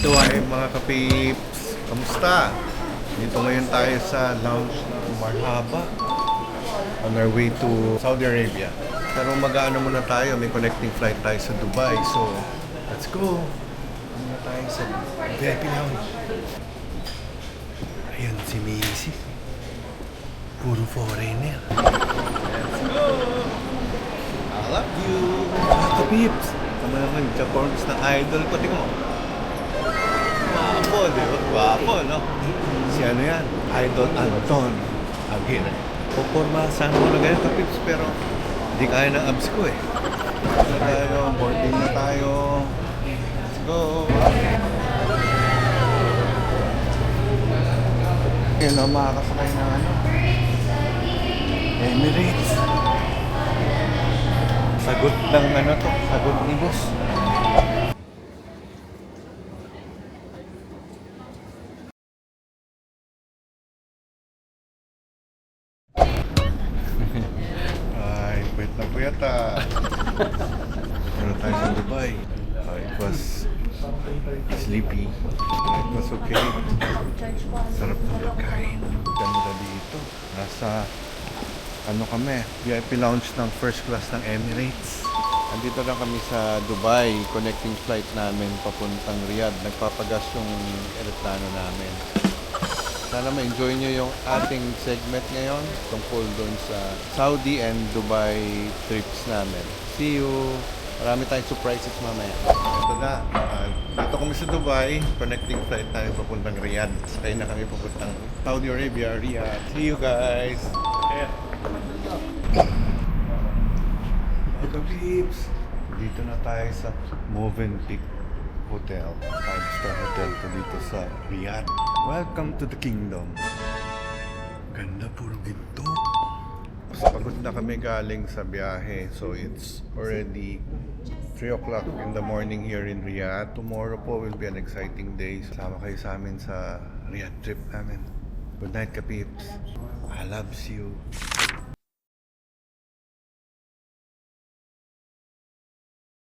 Hi mga kapips! Kamusta? Dito ngayon tayo sa lounge ng Marhaba on our way to Saudi Arabia. Pero mag-aano muna tayo, may connecting flight tayo sa Dubai. So, let's go! Muna tayo sa VIP lounge. Ayun si Missy. Puro foreigner. Let's go! I love you! Mga kapips! Sama naman, Japorns na idol ko. Tingnan mo. Gwapo, di ba? Gwapo, no? Si ano yan? Idol Anton Aguirre. Puporma, sana mo na ganyan kapips, pero hindi kaya ng abs ko eh. Na tayo, boarding na tayo. Let's go! Yan na makakasakay ng ano? Emirates. Sagot ng ano to? Sagot ni boss. Ay, pwet na puyat ah. Pero tayo sa Dubai. It was sleepy. It was okay. Sarap ng pagkain. Ganda dito. Nasa ano kami, VIP lounge ng first class ng Emirates. Andito lang kami sa Dubai, connecting flight namin papuntang Riyadh. Nagpapagas yung eroplano namin. Sana ma-enjoy nyo yung ating segment ngayon tungkol doon sa Saudi and Dubai trips namin. See you! Marami tayong surprises mamaya. Ito na, dito kami sa Dubai, connecting flight namin papuntang Riyadh. Sakay na kami papuntang Saudi Arabia, Riyadh. See you guys! Yeah. Mga peeps, dito na tayo sa Movenpick Hotel, 5-star hotel to dito sa Riyadh. Welcome to the kingdom. Ganda, puro ginto. Pagod na kami galing sa biyahe, so it's already 3 o'clock in the morning here in Riyadh. Tomorrow po will be an exciting day. Sama kayo sa amin sa Riyadh trip namin. Good night, ka peeps. I love you.